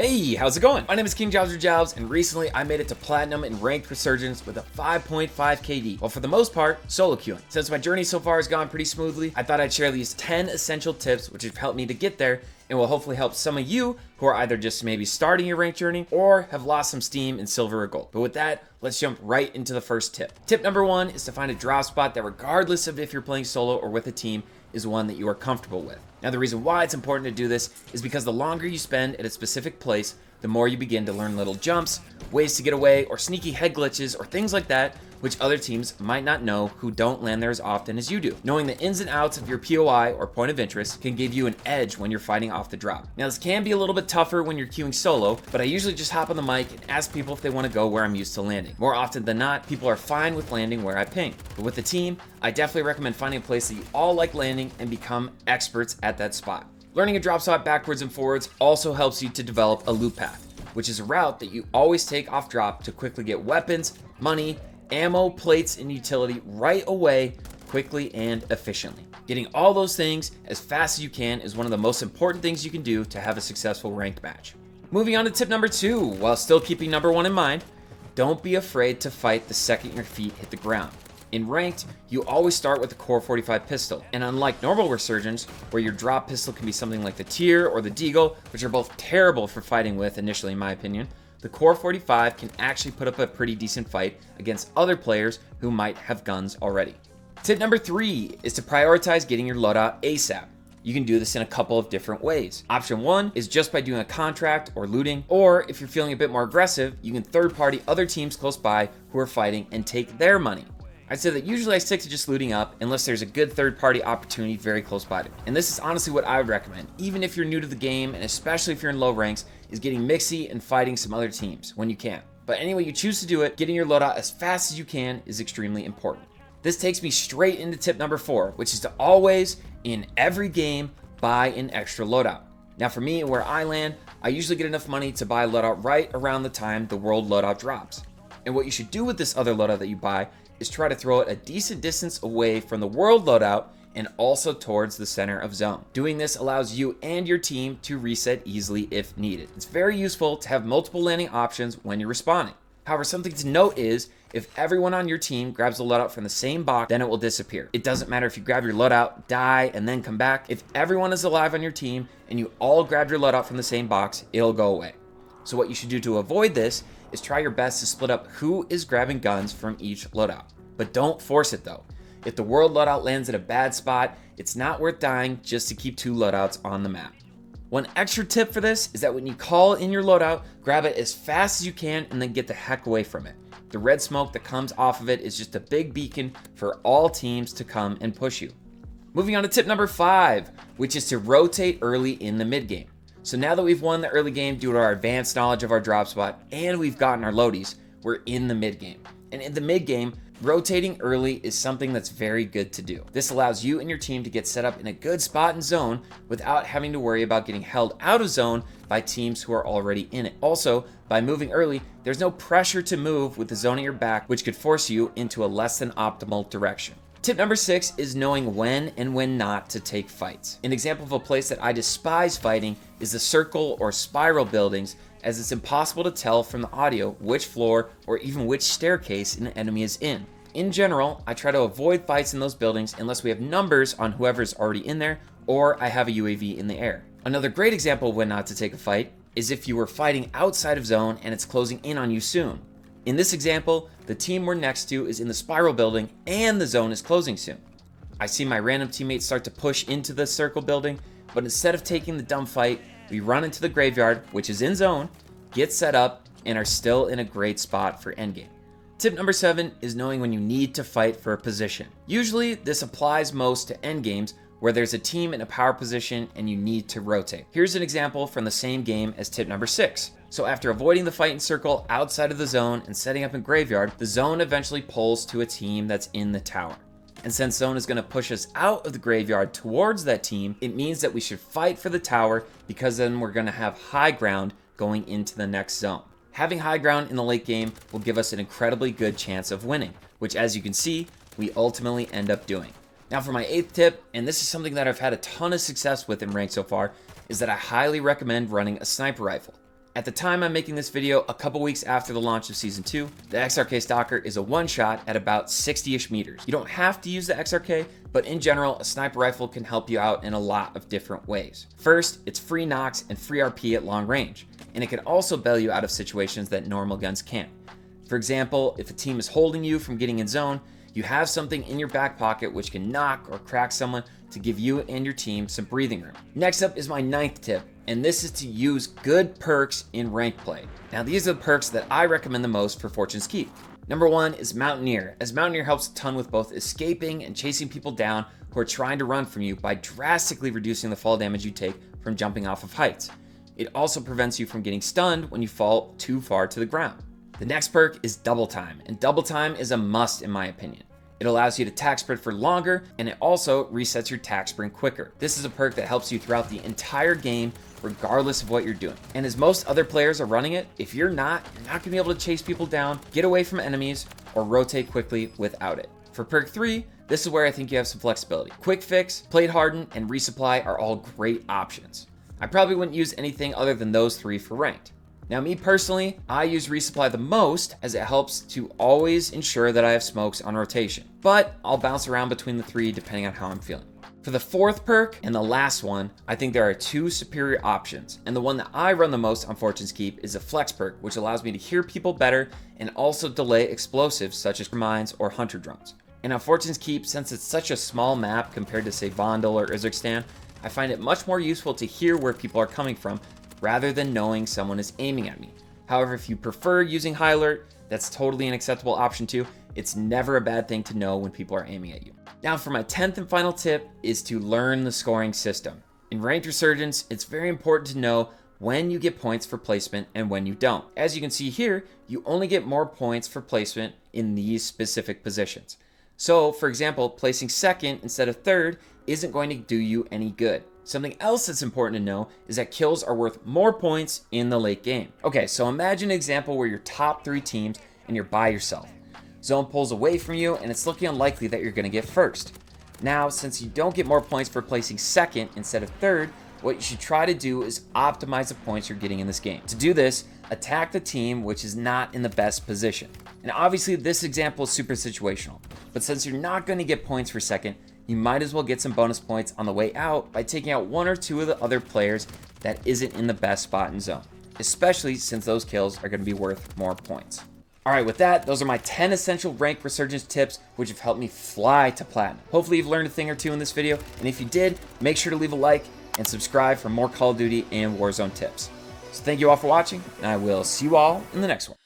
Hey, how's it going? My name is King Jobs or Jobs, and recently I made it to Platinum in Ranked Resurgence with a 5.5 KD, well for the most part, solo queuing. Since my journey so far has gone pretty smoothly, I thought I'd share these 10 essential tips which have helped me to get there and will hopefully help some of you who are either just maybe starting your ranked journey or have lost some steam in silver or gold. But with that, let's jump right into the first tip. Tip number one is to find a drop spot that, regardless of if you're playing solo or with a team, is one that you are comfortable with. Now, the reason why it's important to do this is because the longer you spend at a specific place, the more you begin to learn little jumps, ways to get away, or sneaky head glitches, or things like that, which other teams might not know who don't land there as often as you do. Knowing the ins and outs of your POI, or point of interest, can give you an edge when you're fighting off the drop. Now, this can be a little bit tougher when you're queuing solo, but I usually just hop on the mic and ask people if they want to go where I'm used to landing. More often than not, people are fine with landing where I ping. But with the team, I definitely recommend finding a place that you all like landing and become experts at that spot. Learning a drop spot backwards and forwards also helps you to develop a loop path, which is a route that you always take off drop to quickly get weapons, money, ammo, plates, and utility right away, quickly and efficiently. Getting all those things as fast as you can is one of the most important things you can do to have a successful ranked match. Moving on to tip number two, while still keeping number one in mind, don't be afraid to fight the second your feet hit the ground. In ranked, you always start with the Core 45 pistol, and unlike normal Resurgence, where your drop pistol can be something like the Tier or the Deagle, which are both terrible for fighting with initially in my opinion, the Core 45 can actually put up a pretty decent fight against other players who might have guns already. Tip number three is to prioritize getting your loadout ASAP. You can do this in a couple of different ways. Option one is just by doing a contract or looting, or if you're feeling a bit more aggressive, you can third party other teams close by who are fighting and take their money. I'd say that usually I stick to just looting up unless there's a good third-party opportunity very close by to me. And this is honestly what I would recommend, even if you're new to the game and especially if you're in low ranks, is getting mixy and fighting some other teams when you can. But any way you choose to do it, getting your loadout as fast as you can is extremely important. This takes me straight into tip number four, which is to always, in every game, buy an extra loadout. Now for me, where I land, I usually get enough money to buy a loadout right around the time the world loadout drops. And what you should do with this other loadout that you buy is try to throw it a decent distance away from the world loadout and also towards the center of zone. Doing this allows you and your team to reset easily if needed. It's very useful to have multiple landing options when you're respawning. However, something to note is if everyone on your team grabs the loadout from the same box, then it will disappear. It doesn't matter if you grab your loadout, die, and then come back. If everyone is alive on your team and you all grab your loadout from the same box, it'll go away. So what you should do to avoid this is try your best to split up who is grabbing guns from each loadout. But don't force it though. If the world loadout lands at a bad spot, it's not worth dying just to keep two loadouts on the map. One extra tip for this is that when you call in your loadout, grab it as fast as you can and then get the heck away from it. The red smoke that comes off of it is just a big beacon for all teams to come and push you. Moving on to tip number five, which is to rotate early in the mid game. So now that we've won the early game due to our advanced knowledge of our drop spot and we've gotten our loadies, we're in the mid game. And in the mid game, rotating early is something that's very good to do. This allows you and your team to get set up in a good spot in zone without having to worry about getting held out of zone by teams who are already in it. Also, by moving early, there's no pressure to move with the zone at your back, which could force you into a less than optimal direction. Tip number six is knowing when and when not to take fights. An example of a place that I despise fighting is the circle or spiral buildings, as it's impossible to tell from the audio which floor or even which staircase an enemy is in. In general, I try to avoid fights in those buildings unless we have numbers on whoever's already in there or I have a UAV in the air. Another great example of when not to take a fight is if you were fighting outside of zone and it's closing in on you soon. In this example, the team we're next to is in the spiral building and the zone is closing soon. I see my random teammates start to push into the circle building, but instead of taking the dumb fight, we run into the graveyard, which is in zone, get set up, and are still in a great spot for endgame. Tip number seven is knowing when you need to fight for a position. Usually, this applies most to endgames where there's a team in a power position and you need to rotate. Here's an example from the same game as tip number six. So after avoiding the fight in circle outside of the zone and setting up in graveyard, the zone eventually pulls to a team that's in the tower. And since zone is going to push us out of the graveyard towards that team, it means that we should fight for the tower because then we're going to have high ground going into the next zone. Having high ground in the late game will give us an incredibly good chance of winning, which as you can see, we ultimately end up doing. Now for my eighth tip, and this is something that I've had a ton of success with in ranked so far, is that I highly recommend running a sniper rifle. At the time I'm making this video, a couple weeks after the launch of Season 2, the XRK Stalker is a one-shot at about 60-ish meters. You don't have to use the XRK, but in general, a sniper rifle can help you out in a lot of different ways. First, it's free knocks and free RP at long range, and it can also bail you out of situations that normal guns can't. For example, if a team is holding you from getting in zone, you have something in your back pocket which can knock or crack someone to give you and your team some breathing room. Next up is my 9th tip, and this is to use good perks in ranked play. Now these are the perks that I recommend the most for Fortune's Keep. Number 1 is Mountaineer, as Mountaineer helps a ton with both escaping and chasing people down who are trying to run from you by drastically reducing the fall damage you take from jumping off of heights. It also prevents you from getting stunned when you fall too far to the ground. The next perk is Double Time, and Double Time is a must in my opinion. It allows you to tack sprint for longer, and it also resets your tack sprint quicker. This is a perk that helps you throughout the entire game, regardless of what you're doing. And as most other players are running it, if you're not gonna be able to chase people down, get away from enemies, or rotate quickly without it. For perk 3, this is where I think you have some flexibility. Quick Fix, Plate Harden, and Resupply are all great options. I probably wouldn't use anything other than those 3 for ranked. Now me personally, I use Resupply the most as it helps to always ensure that I have smokes on rotation, but I'll bounce around between the 3 depending on how I'm feeling. For the 4th perk and the last one, I think there are 2 superior options, and the one that I run the most on Fortune's Keep is a Flex perk, which allows me to hear people better and also delay explosives such as mines or hunter drones. And on Fortune's Keep, since it's such a small map compared to say Vondel or Uzbekistan, I find it much more useful to hear where people are coming from rather than knowing someone is aiming at me. However, if you prefer using High Alert, that's totally an acceptable option too. It's never a bad thing to know when people are aiming at you. Now for my 10th and final tip is to learn the scoring system. In Ranked Resurgence, it's very important to know when you get points for placement and when you don't. As you can see here, you only get more points for placement in these specific positions. So for example, placing 2nd instead of 3rd isn't going to do you any good. Something else that's important to know is that kills are worth more points in the late game. Okay, so imagine an example where you're top 3 teams and you're by yourself. Zone pulls away from you and it's looking unlikely that you're gonna get 1st. Now, since you don't get more points for placing 2nd instead of 3rd, what you should try to do is optimize the points you're getting in this game. To do this, attack the team which is not in the best position. And obviously this example is super situational, but since you're not gonna get points for 2nd, you might as well get some bonus points on the way out by taking out 1 or 2 of the other players that isn't in the best spot in zone, especially since those kills are going to be worth more points. All right, with that, those are my 10 essential Ranked Resurgence tips, which have helped me fly to Platinum. Hopefully you've learned a thing or 2 in this video, and if you did, make sure to leave a like and subscribe for more Call of Duty and Warzone tips. So thank you all for watching, and I will see you all in the next one.